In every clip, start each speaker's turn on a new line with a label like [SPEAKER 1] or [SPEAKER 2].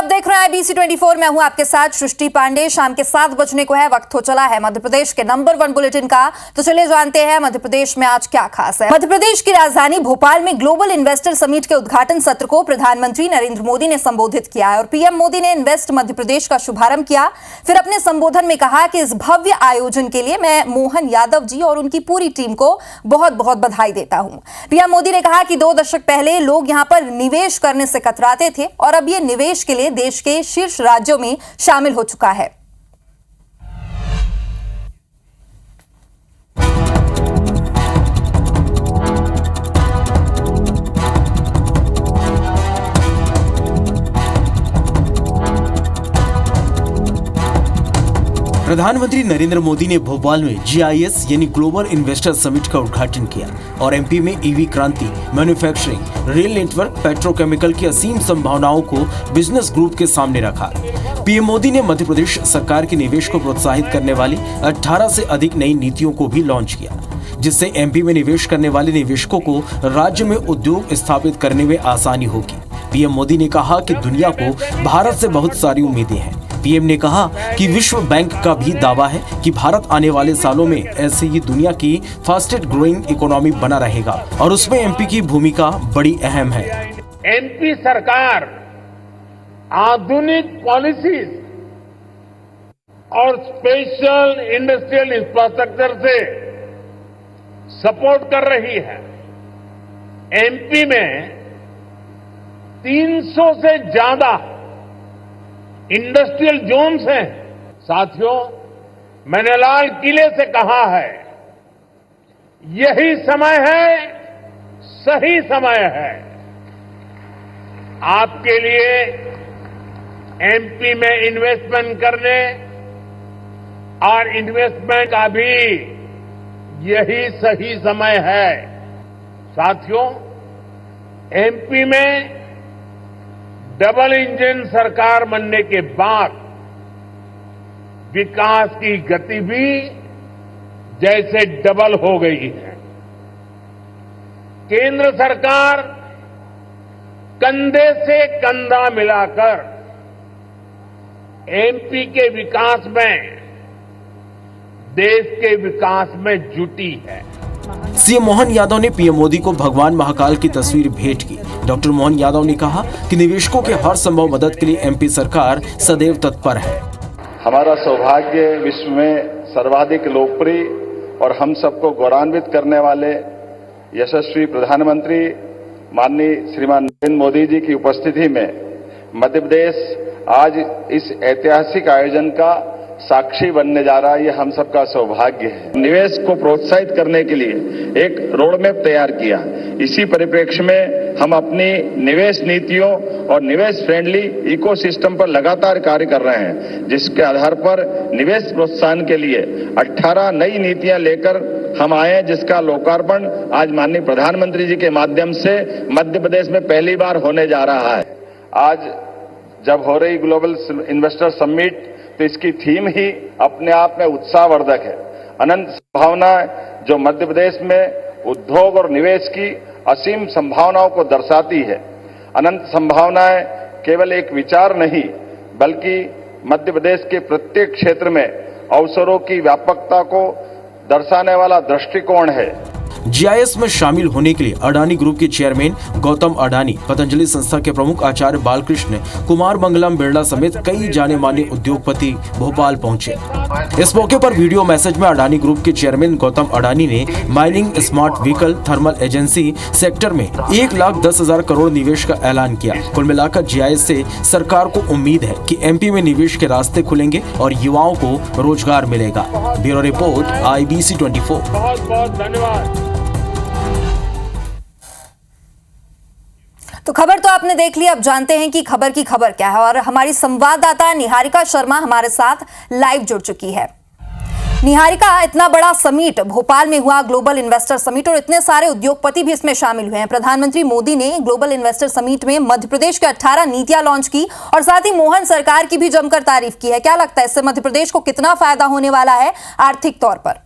[SPEAKER 1] देख रहे हैं IBC 24। मैं हूं आपके साथ सृष्टि पांडे। शाम के 7 बजने को है, वक्त हो चला है मध्य प्रदेश के नंबर 1 बुलेटिन का। तो चलिए जानते हैं मध्य प्रदेश में आज क्या खास है। मध्य प्रदेश की राजधानी भोपाल में ग्लोबल इन्वेस्टर समिट के उद्घाटन सत्र को प्रधानमंत्री नरेंद्र मोदी ने संबोधित किया है और पीएम मोदी ने इन्वेस्ट मध्य प्रदेश का शुभारंभ किया। फिर अपने संबोधन में कहा कि इस भव्य आयोजन के लिए मैं मोहन यादव जी और उनकी पूरी टीम को बहुत बहुत बधाई देता हूं। पीएम मोदी ने कहा कि 2 दशक पहले लोग यहां पर निवेश करने से कतराते थे और अब ये निवेश के लिए देश के शीर्ष राज्यों में शामिल हो चुका है।
[SPEAKER 2] प्रधानमंत्री नरेंद्र मोदी ने भोपाल में GIS यानी ग्लोबल इन्वेस्टर समिट का उद्घाटन किया और MP में EV क्रांति, मैन्युफैक्चरिंग, रेल नेटवर्क, पेट्रोकेमिकल की असीम संभावनाओं को बिजनेस ग्रुप के सामने रखा। पीएम मोदी ने मध्य प्रदेश सरकार के निवेश को प्रोत्साहित करने वाली 18 से अधिक नई नीतियों को भी लॉन्च किया, जिससे MP में निवेश करने वाले निवेशकों को राज्य में उद्योग स्थापित करने में आसानी होगी। पीएम मोदी ने कहा कि दुनिया को भारत से बहुत सारी उम्मीदें हैं। पीएम ने कहा कि विश्व बैंक का भी दावा है कि भारत आने वाले सालों में ऐसे ही दुनिया की फास्टेस्ट ग्रोइंग इकोनॉमी बना रहेगा और उसमें MP की भूमिका बड़ी अहम है।
[SPEAKER 3] MP सरकार आधुनिक पॉलिसीज और स्पेशल इंडस्ट्रियल इंफ्रास्ट्रक्चर से सपोर्ट कर रही है। MP में 300 से ज्यादा इंडस्ट्रियल जोन्स हैं। साथियों, मैंने लाल किले से कहा है, यही समय है, सही समय है आपके लिए MP में इन्वेस्टमेंट करने और इन्वेस्टमेंट का भी यही सही समय है। साथियों, MP में डबल इंजन सरकार बनने के बाद विकास की गति भी जैसे डबल हो गई है। केंद्र सरकार कंधे से कंधा मिलाकर MP के विकास में, देश के विकास में जुटी है।
[SPEAKER 2] सीएम मोहन यादव ने पीएम मोदी को भगवान महाकाल की तस्वीर भेंट की। डॉक्टर मोहन यादव ने कहा कि निवेशकों के हर संभव मदद के लिए MP सरकार सदैव तत्पर है।
[SPEAKER 4] हमारा सौभाग्य विश्व में सर्वाधिक लोकप्रिय और हम सबको गौरवान्वित करने वाले यशस्वी प्रधानमंत्री माननीय श्रीमान नरेंद्र मोदी जी की उपस्थिति में मध्य प्रदेश आज इस ऐतिहासिक आयोजन का साक्षी बनने जा रहा है। ये हम सबका सौभाग्य है। निवेश को प्रोत्साहित करने के लिए एक रोडमैप तैयार किया। इसी परिप्रेक्ष्य में हम अपनी निवेश नीतियों और निवेश फ्रेंडली इकोसिस्टम पर लगातार कार्य कर रहे हैं, जिसके आधार पर निवेश प्रोत्साहन के लिए 18 नई नीतियां लेकर हम आए हैं, जिसका लोकार्पण आज माननीय प्रधानमंत्री जी के माध्यम से मध्य प्रदेश में पहली बार होने जा रहा है। आज जब हो रही ग्लोबल इन्वेस्टर समिट, तो इसकी थीम ही अपने आप में उत्साहवर्धक है। अनंत संभावनाएं जो मध्य प्रदेश में उद्योग और निवेश की असीम संभावनाओं को दर्शाती है। अनंत संभावनाएं केवल एक विचार नहीं, बल्कि मध्य प्रदेश के प्रत्येक क्षेत्र में अवसरों की व्यापकता को दर्शाने वाला दृष्टिकोण है।
[SPEAKER 2] GIS में शामिल होने के लिए अडानी ग्रुप के चेयरमैन गौतम अडानी, पतंजलि संस्था के प्रमुख आचार्य बालकृष्ण, कुमार मंगलम बिरला समेत कई जाने माने उद्योगपति भोपाल पहुंचे। इस मौके पर वीडियो मैसेज में अडानी ग्रुप के चेयरमैन गौतम अडानी ने mining, smart vehicle, thermal agency sector में 1,10,000 करोड़ निवेश का ऐलान किया। कुल मिलाकर GIS से सरकार को उम्मीद है कि MP में निवेश के रास्ते खुलेंगे और युवाओं को रोजगार मिलेगा। Bureau report, IBC 24।
[SPEAKER 3] बहुत बहुत धन्यवाद।
[SPEAKER 1] तो खबर तो आपने देख ली, अब जानते हैं कि खबर की खबर क्या है और हमारी संवाददाता निहारिका शर्मा हमारे साथ लाइव जुड़ चुकी है। निहारिका, इतना बड़ा समिट भोपाल में हुआ, ग्लोबल इन्वेस्टर समिट, और इतने सारे उद्योगपति भी इसमें शामिल हुए हैं। प्रधानमंत्री मोदी ने ग्लोबल इन्वेस्टर समिट में मध्य प्रदेश के 18 नीतियां लॉन्च की और साथ ही मोहन सरकार की भी जमकर तारीफ की है। क्या लगता है इससे मध्य प्रदेश को कितना फायदा होने वाला है आर्थिक तौर पर?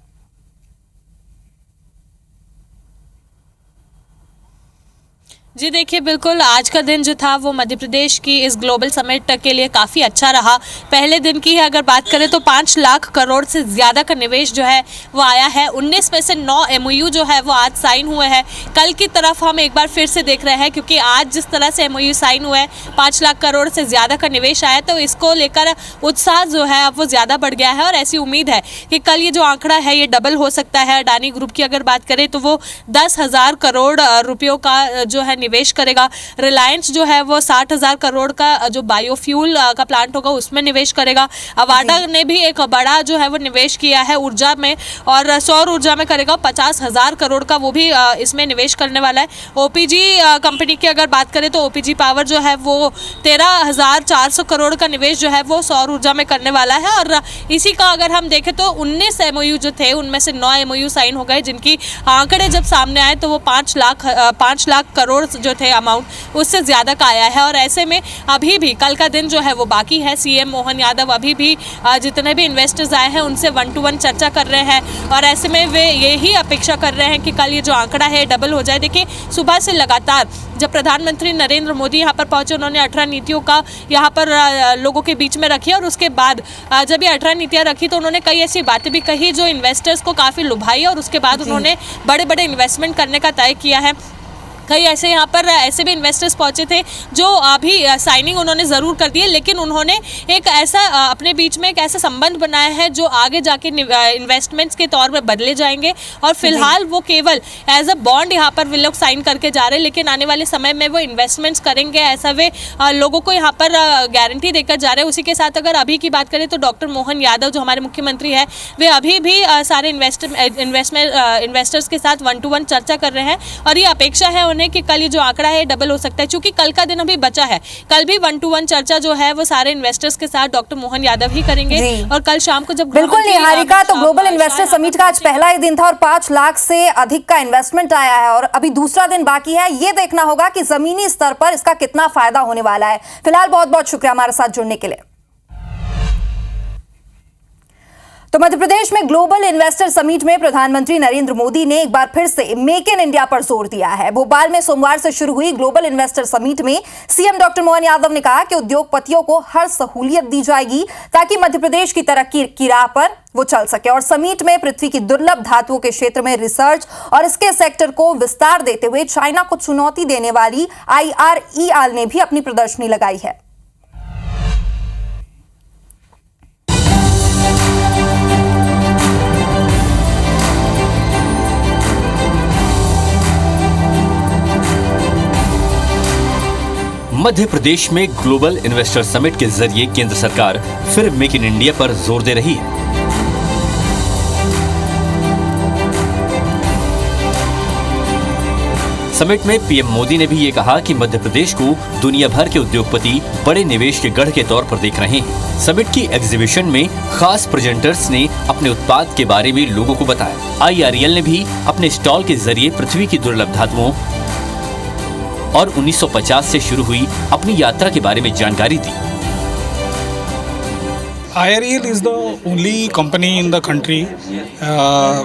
[SPEAKER 5] जी देखिए, बिल्कुल आज का दिन जो था वो मध्य प्रदेश की इस ग्लोबल समिट के लिए काफ़ी अच्छा रहा। पहले दिन की है अगर बात करें तो 5 लाख करोड़ से ज़्यादा का निवेश जो है वो आया है। 19 में से 9 MOU जो है वो आज साइन हुए हैं। कल की तरफ हम एक बार फिर से देख रहे हैं, क्योंकि आज जिस तरह से MOU साइन हुए हैं, 5 लाख करोड़ से ज़्यादा का निवेश आया, तो इसको लेकर उत्साह जो है अब वो ज़्यादा बढ़ गया है। और ऐसी उम्मीद है कि कल ये जो आंकड़ा है ये डबल हो सकता है। अडानी ग्रुप की अगर बात करें तो वो 10,000 करोड़ रुपयों का जो है निवेश करेगा। रिलायंस जो है वो 60,000 करोड़ का जो बायोफ्यूल का प्लांट होगा उसमें निवेश करेगा। अवाडा ने भी एक बड़ा जो है वो निवेश किया है ऊर्जा में, और सौर ऊर्जा में करेगा 50,000 करोड़ का, वो भी इसमें निवेश करने वाला है। OPG कंपनी की अगर बात करें तो OPG पावर जो है वो 13,400 करोड़ का निवेश जो है वो सौर ऊर्जा में करने वाला है। और इसी का अगर हम देखें तो 19 MOU जो थे उनमें से 9 MOU साइन हो गए, जिनकी आंकड़े जब सामने आए तो वो 5 लाख करोड़ जो थे अमाउंट उससे ज़्यादा का आया है। और ऐसे में अभी भी कल का दिन जो है वो बाकी है। CM मोहन यादव अभी भी जितने भी इन्वेस्टर्स आए हैं उनसे 1-to-1 चर्चा कर रहे हैं, और ऐसे में वे यही अपेक्षा कर रहे हैं कि कल ये जो आंकड़ा है डबल हो जाए। देखिए, सुबह से लगातार जब प्रधानमंत्री नरेंद्र मोदी यहाँ पर पहुंचे, उन्होंने 18 नीतियों का यहाँ पर लोगों के बीच में रखी, और उसके बाद जब ये 18 नीतियाँ रखी तो उन्होंने कई ऐसी बातें भी कही जो इन्वेस्टर्स को काफ़ी लुभाई, और उसके बाद उन्होंने बड़े बड़े इन्वेस्टमेंट करने का तय किया है। कई ऐसे यहाँ पर ऐसे भी इन्वेस्टर्स पहुँचे थे जो अभी साइनिंग उन्होंने ज़रूर कर दी है, लेकिन उन्होंने एक ऐसा अपने बीच में एक ऐसा संबंध बनाया है जो आगे जाके इन्वेस्टमेंट्स के तौर पर बदले जाएंगे। और फिलहाल वो केवल एज अ बॉन्ड यहाँ पर वे लोग साइन करके जा रहे हैं, लेकिन आने वाले समय में वो इन्वेस्टमेंट्स करेंगे, ऐसा वे लोगों को यहाँ पर गारंटी देकर जा रहे हैं। उसी के साथ अगर अभी की बात करें तो डॉक्टर मोहन यादव जो हमारे मुख्यमंत्री हैं, वे अभी भी सारे इन्वेस्टर्स के साथ 1-to-1 चर्चा कर रहे हैं, और ये अपेक्षा है कि कल ये जो आंकड़ा है डबल हो सकता है, क्योंकि कल का दिन अभी बचा है। कल भी 1-to-1 चर्चा जो है वो सारे इन्वेस्टर्स के साथ डॉक्टर मोहन यादव ही करेंगे। और कल शाम को जब
[SPEAKER 1] बिल्कुल निहारिका, तो ग्लोबल इन्वेस्टर समिट का आज पहला ही दिन था और 5 लाख से अधिक का इन्वेस्टमेंट आया है, और अभी दूसरा दिन बाकी है। ये देखना होगा कि जमीनी स्तर पर इसका कितना फायदा होने वाला है। फिलहाल बहुत बहुत शुक्रिया हमारे साथ जुड़ने के लिए। तो मध्य प्रदेश में ग्लोबल इन्वेस्टर समिट में प्रधानमंत्री नरेंद्र मोदी ने एक बार फिर से मेक इन इंडिया पर जोर दिया है। भोपाल में सोमवार से शुरू हुई ग्लोबल इन्वेस्टर समिट में सीएम डॉक्टर मोहन यादव ने कहा कि उद्योगपतियों को हर सहूलियत दी जाएगी ताकि मध्य प्रदेश की तरक्की की राह पर वो चल सके। और समिट में पृथ्वी की दुर्लभ धातुओं के क्षेत्र में रिसर्च और इसके सेक्टर को विस्तार देते हुए चाइना को चुनौती देने वाली IREL ने भी अपनी प्रदर्शनी लगाई है।
[SPEAKER 6] मध्य प्रदेश में ग्लोबल इन्वेस्टर समिट के जरिए केंद्र सरकार फिर मेक इन इंडिया पर जोर दे रही है। समिट में पीएम मोदी ने भी ये कहा कि मध्य प्रदेश को दुनिया भर के उद्योगपति बड़े निवेश के गढ़ के तौर पर देख रहे हैं। समिट की एग्जीबिशन में खास प्रेजेंटर्स ने अपने उत्पाद के बारे में लोगों को बताया। IREL ने भी अपने स्टॉल के जरिए पृथ्वी की दुर्लभ धातुओं और 1950 से शुरू हुई अपनी यात्रा के बारे में जानकारी दी।
[SPEAKER 7] IREL is the only company in the country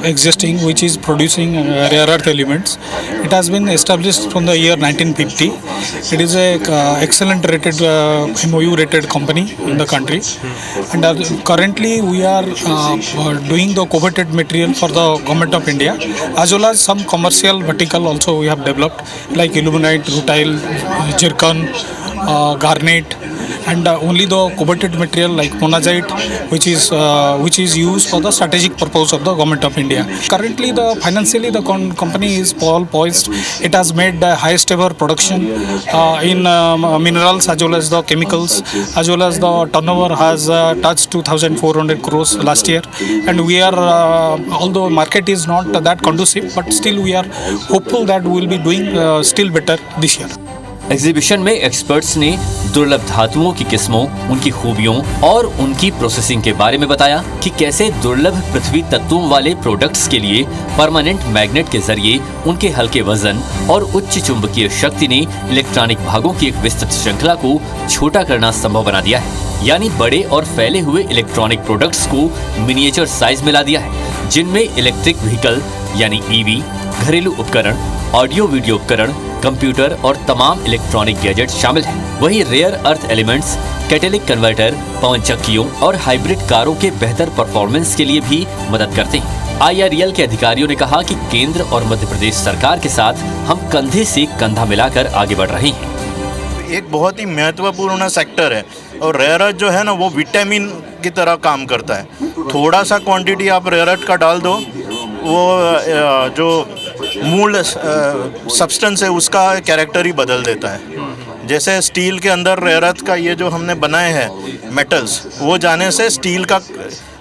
[SPEAKER 7] existing which is producing rare earth elements. It has been established from the year 1950. It is a excellent rated MOU rated company in the country, and currently we are doing the coveted material for the government of India, as well as some commercial vertical also we have developed like illuminite, rutile, zircon, garnet, and only the coveted material like monazite, which is used for the strategic purpose of the government of India. Currently, financially the company is poised. It has made the highest ever production in minerals as well as the chemicals, as well as the turnover has touched 2,400 crores last year. And we are, although market is not that conducive, but still we are hopeful that we will be doing still better this year.
[SPEAKER 6] Exhibition में experts ने दुर्लभ धातुओं की किस्मों, उनकी खूबियों और उनकी प्रोसेसिंग के बारे में बताया कि कैसे दुर्लभ पृथ्वी तत्वों वाले प्रोडक्ट्स के लिए परमानेंट मैग्नेट के जरिए उनके हल्के वजन और उच्च चुंबकीय शक्ति ने इलेक्ट्रॉनिक भागों की एक विस्तृत श्रृंखला को छोटा करना संभव बना दिया है। यानी बड़े और फैले हुए इलेक्ट्रॉनिक प्रोडक्ट्स को मिनिएचर साइज में ला दिया है, जिनमें इलेक्ट्रिक व्हीकल यानी EV, घरेलू उपकरण, ऑडियो वीडियो उपकरण, कंप्यूटर और तमाम इलेक्ट्रॉनिक गैजेट शामिल हैं। वहीं rare earth elements catalytic converter, पवन चक्कियों और हाइब्रिड कारों के बेहतर परफॉर्मेंस के लिए भी मदद करते हैं। IREL के अधिकारियों ने कहा कि केंद्र और मध्य प्रदेश सरकार के साथ हम कंधे से कंधा मिलाकर आगे बढ़ रहे हैं।
[SPEAKER 8] एक बहुत ही महत्वपूर्ण सेक्टर है और रेयर अर्थ जो है ना वो विटामिन की तरह काम करता है। थोड़ा सा क्वांटिटी आप रेयर अर्थ का डाल दो, वो जो मूल सब्सटेंस है उसका कैरेक्टर ही बदल देता है। जैसे स्टील के अंदर रेयर अर्थ का ये जो हमने बनाए हैं मेटल्स, वो जाने से स्टील का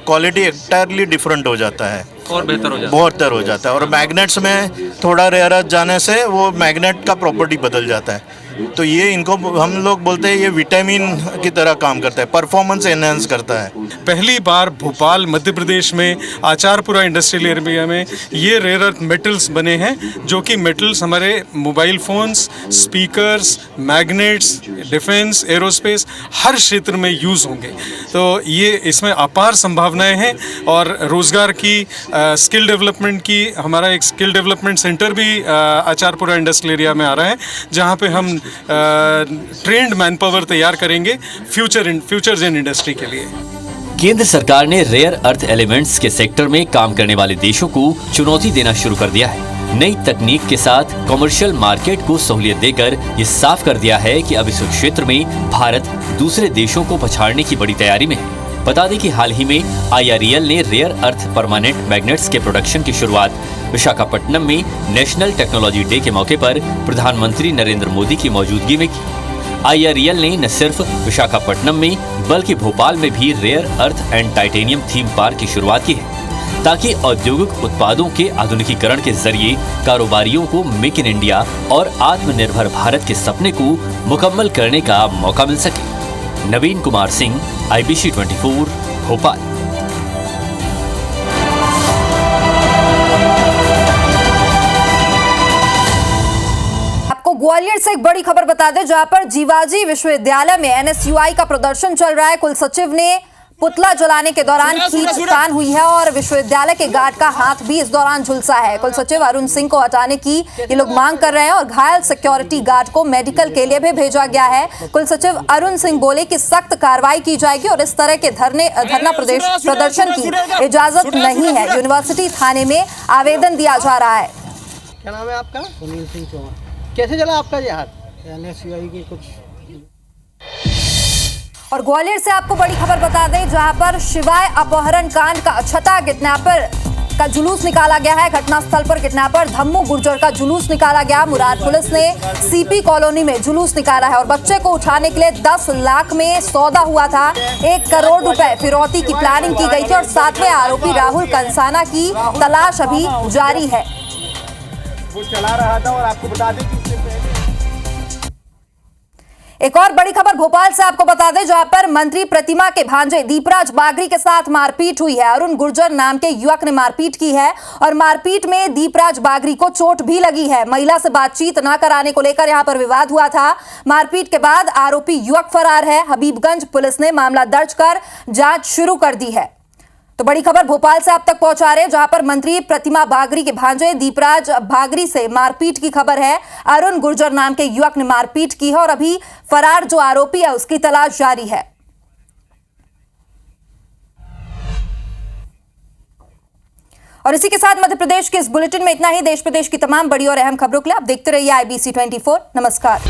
[SPEAKER 8] क्वालिटी एंटायरली डिफरेंट हो जाता है और बेहतर हो जाता है। और मैग्नेट्स में थोड़ा रेयर अर्थ जाने से वो मैग्नेट का प्रॉपर्टी बदल जाता है। तो ये इनको हम लोग बोलते हैं ये विटामिन की तरह काम करता है, परफॉर्मेंस एनहांस करता है।
[SPEAKER 9] पहली बार भोपाल मध्य प्रदेश में आचारपुरा इंडस्ट्रियल एरिया में ये रेयर अर्थ मेटल्स बने हैं, जो कि मेटल्स हमारे mobile phones, speakers, magnets, defence, aerospace हर क्षेत्र में यूज़ होंगे। तो ये इसमें अपार संभावनाएं हैं और रोज़गार की, स्किल डेवलपमेंट की, हमारा एक स्किल डेवलपमेंट सेंटर भी आचारपुरा इंडस्ट्रियल एरिया में आ रहा है, जहाँ पे हम ट्रेंड मैन पावर तैयार करेंगे फ्यूचर जेन इंडस्ट्री के लिए।
[SPEAKER 6] केंद्र सरकार ने रेयर अर्थ एलिमेंट्स के सेक्टर में काम करने वाले देशों को चुनौती देना शुरू कर दिया है। नई तकनीक के साथ कमर्शियल मार्केट को सहूलियत देकर ये साफ कर दिया है कि अब इस क्षेत्र में भारत दूसरे देशों को पछाड़ने की बड़ी तैयारी में है। बता दें कि हाल ही में IREL ने रेयर अर्थ परमानेंट मैग्नेट्स के प्रोडक्शन की शुरुआत विशाखापट्टनम में नेशनल टेक्नोलॉजी डे के मौके पर प्रधानमंत्री नरेंद्र मोदी की मौजूदगी में की। IREL ने न सिर्फ विशाखापट्टनम में बल्कि भोपाल में भी rare earth and titanium theme park की शुरुआत की है, ताकि औद्योगिक उत्पादों के आधुनिकीकरण के जरिए कारोबारियों को मेक इन इंडिया और आत्मनिर्भर भारत के सपने को मुकम्मल करने का मौका मिल सके। नवीन कुमार सिंह, IBC 24, भोपाल।
[SPEAKER 1] ग्वालियर से एक बड़ी खबर बता दें, जहां पर जीवाजी विश्वविद्यालय में NSUI का प्रदर्शन चल रहा है। कुल सचिव ने पुतला जलाने के दौरान खींचतान हुई है और विश्वविद्यालय के गार्ड का हाथ भी इस दौरान झुलसा है। कुल सचिव अरुण सिंह को हटाने की ये लोग मांग कर रहे हैं और घायल सिक्योरिटी गार्ड को मेडिकल के लिए भी भेजा गया है। कुल सचिव अरुण सिंह बोले कि सख्त कार्रवाई की जाएगी और इस तरह के धरना प्रदर्शन की इजाजत नहीं है। यूनिवर्सिटी थाने में आवेदन दिया जा रहा है।
[SPEAKER 10] क्या नाम है आपका? सुनील सिंह चौहान। कैसे जला आपका ये हाथ? NSUI की कुछ।
[SPEAKER 1] और ग्वालियर से आपको बड़ी खबर बता दें, जहां पर शिवाय अपहरण कांड का छठा किडनैपर का जुलूस निकाला गया है। घटनास्थल पर किडनैपर धम्मू गुर्जर का जुलूस निकाला गया। मुराद पुलिस ने CP कॉलोनी में जुलूस निकाला है और बच्चे को उठाने के लिए 10 लाख में सौदा हुआ था। 1 करोड़ रुपए फिरौती की प्लानिंग की गई थी और 7वें आरोपी राहुल कंसाना की तलाश अभी जारी है।
[SPEAKER 10] वो चला रहा था और आपको बता दें कि इससे पहले
[SPEAKER 1] एक और बड़ी खबर भोपाल से आपको बता दें, जहां पर मंत्री प्रतिमा के भांजे दीपराज बागरी के साथ मारपीट हुई है। अरुण गुर्जर नाम के युवक ने मारपीट की है और मारपीट में दीपराज बागरी को चोट भी लगी है। महिला से बातचीत न कराने को लेकर यहां पर विवाद हुआ था। मारपीट के बाद आरोपी युवक फरार है। हबीबगंज पुलिस ने मामला दर्ज कर जांच शुरू कर दी है। तो बड़ी खबर भोपाल से आप तक पहुंचा रहे हैं, जहां पर मंत्री प्रतिमा बागरी के भांजे दीपराज बागरी से मारपीट की खबर है। अरुण गुर्जर नाम के युवक ने मारपीट की है और अभी फरार जो आरोपी है उसकी तलाश जारी है। और इसी के साथ मध्य प्रदेश के इस बुलेटिन में इतना ही। देश प्रदेश की तमाम बड़ी और अहम खबरों के लिए आप देखते रहिए IBC 24। नमस्कार।